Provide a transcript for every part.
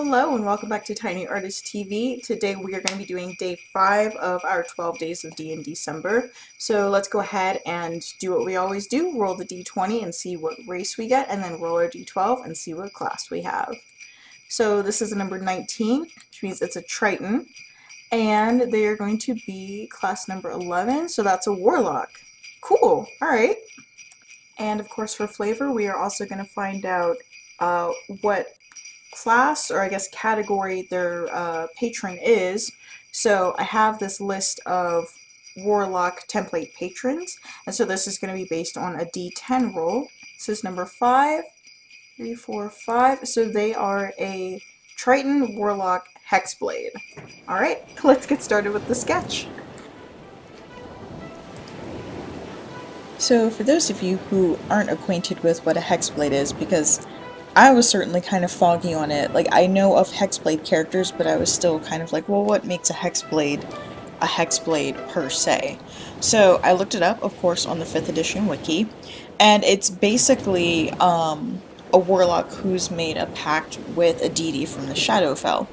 Hello and welcome back to Tiny Artist TV. Today we are going to be doing day 5 of our 12 days of DnDecember. So let's go ahead and do what we always do. Roll the d20 and see what race we get, and then roll our d12 and see what class we have. So this is a number 19, which means it's a Triton. And they are going to be class number 11, so that's a Warlock. Cool, alright. And of course for flavor we are also going to find out what class, or I guess category, their patron is. So I have this list of Warlock template patrons, and so this is going to be based on a D10 roll. This is number 5, 3, 4, 5. So they are a Triton Warlock Hexblade. Alright, let's get started with the sketch. So for those of you who aren't acquainted with what a Hexblade is, because I was certainly kind of foggy on it. Like, I know of Hexblade characters, but I was still kind of like, well, what makes a Hexblade per se? So I looked it up, of course, on the 5th edition wiki, and it's basically a warlock who's made a pact with a deity from the Shadowfell.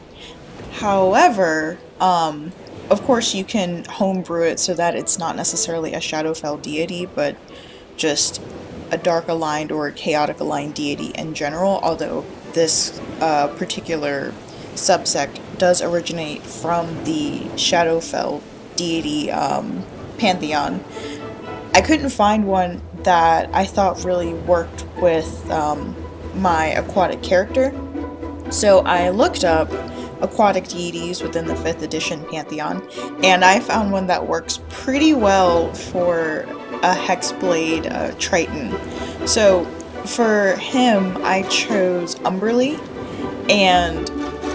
However, of course you can homebrew it so that it's not necessarily a Shadowfell deity, but just a dark aligned or chaotic aligned deity in general, although this particular subsect does originate from the Shadowfell deity pantheon. I couldn't find one that I thought really worked with my aquatic character, so I looked up aquatic deities within the 5th edition pantheon, and I found one that works pretty well for a Hexblade Triton. So for him I chose Umberlee, and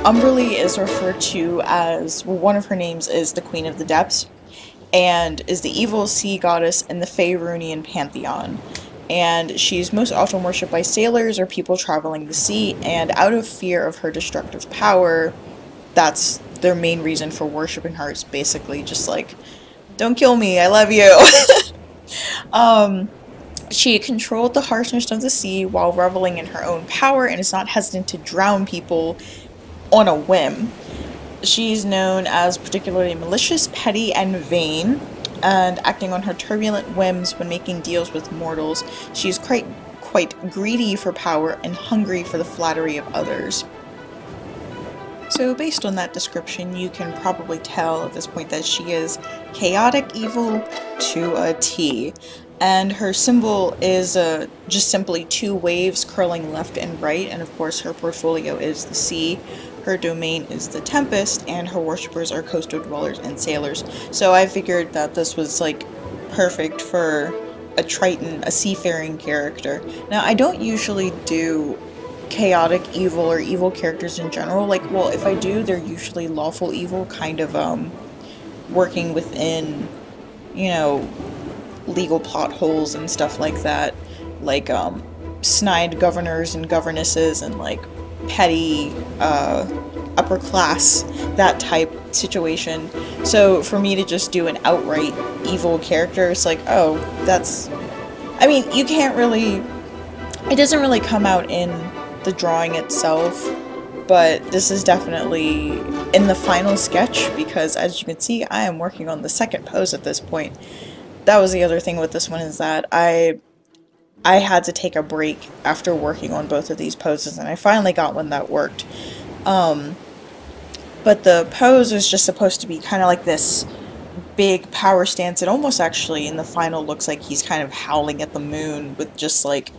Umberlee is referred to as, well, one of her names is the Queen of the Depths, and is the evil sea goddess in the Faerunian pantheon. And she's most often worshipped by sailors or people traveling the sea, and out of fear of her destructive power, that's their main reason for worshipping her. It's basically just like, don't kill me, I love you. She controlled the harshness of the sea while reveling in her own power, and is not hesitant to drown people on a whim. She's known as particularly malicious, petty, and vain, and acting on her turbulent whims when making deals with mortals. She's quite greedy for power and hungry for the flattery of others. So based on that description, you can probably tell at this point that she is chaotic evil to a T. And her symbol is just simply 2 waves curling left and right, and of course her portfolio is the sea, her domain is the Tempest, and her worshippers are coastal dwellers and sailors. So I figured that this was like perfect for a Triton, a seafaring character. Now I don't usually do chaotic evil or evil characters in general. Like, well, if I do, they're usually lawful evil, kind of working within, you know, legal plot holes and stuff like that, like snide governors and governesses and like petty upper class, that type situation. So for me to just do an outright evil character, it's like, oh, that's, I mean, you can't really, it doesn't really come out in the drawing itself, but this is definitely in the final sketch, because as you can see I am working on the second pose at this point. That was the other thing with this one, is that I had to take a break after working on both of these poses, and I finally got one that worked. But the pose is just supposed to be kind of like this big power stance. It almost actually in the final looks like he's kind of howling at the moon with just like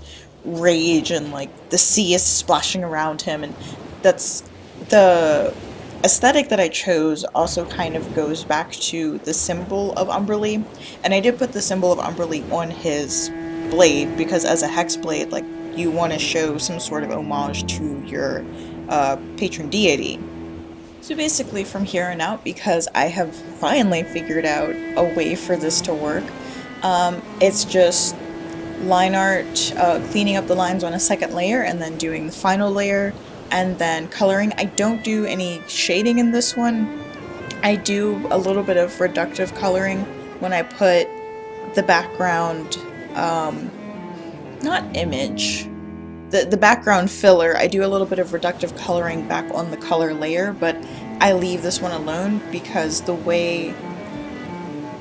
rage, and like the sea is splashing around him, and that's the aesthetic that I chose. Also kind of goes back to the symbol of Umberlee, and I did put the symbol of Umberlee on his blade because as a Hexblade, like, you want to show some sort of homage to your patron deity. So basically from here on out, because I have finally figured out a way for this to work, it's just line art, cleaning up the lines on a second layer, and then doing the final layer, and then coloring. I don't do any shading in this one. I do a little bit of reductive coloring when I put the background, not image, the background filler, I do a little bit of reductive coloring back on the color layer, but I leave this one alone because the way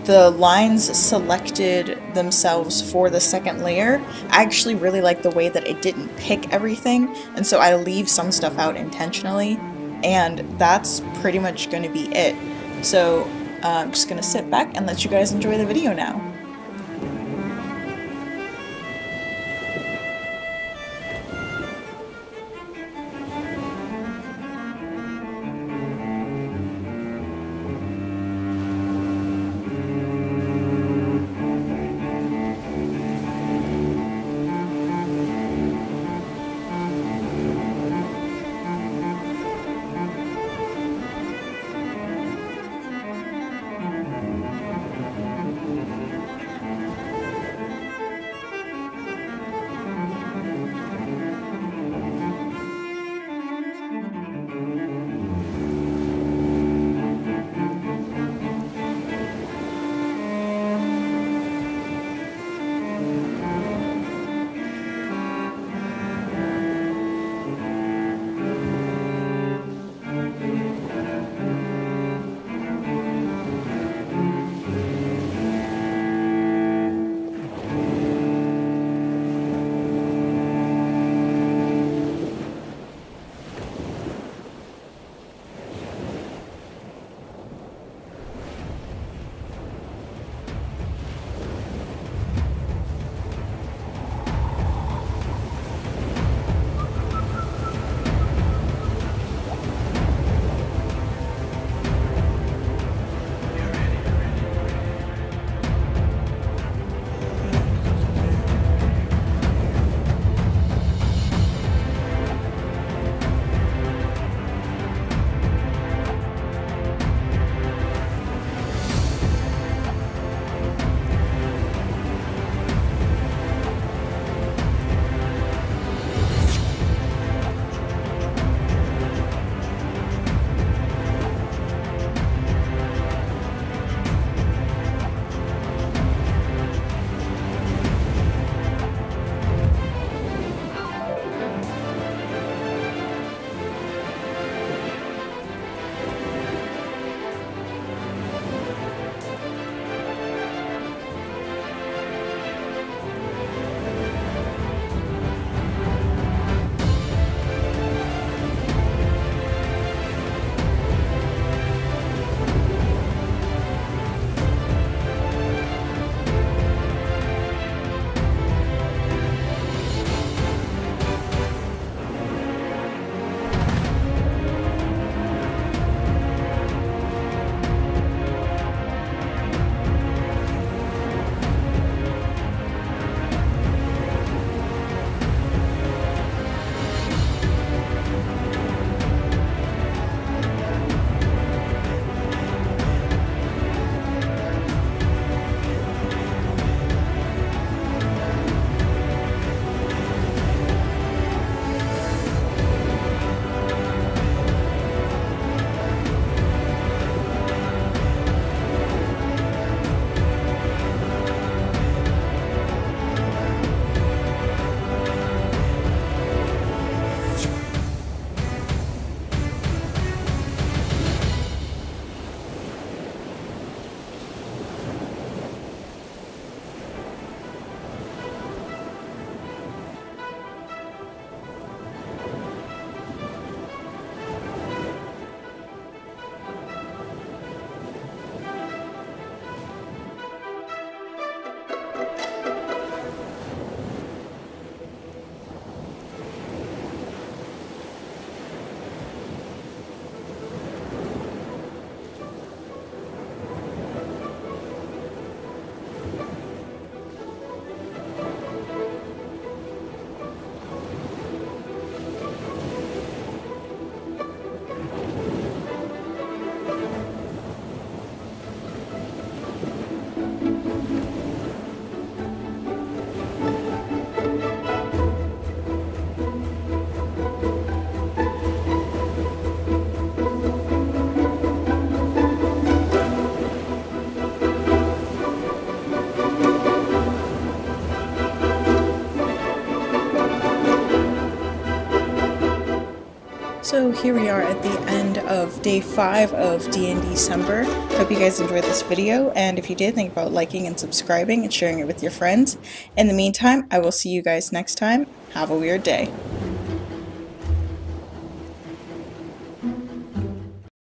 the lines selected themselves for the second layer, I actually really like the way that it didn't pick everything, and so I leave some stuff out intentionally, and that's pretty much going to be it. So I'm just going to sit back and let you guys enjoy the video now. So here we are at the end of day 5 of DnDecember. Hope you guys enjoyed this video, and if you did, think about liking and subscribing and sharing it with your friends. In the meantime, I will see you guys next time. Have a weird day.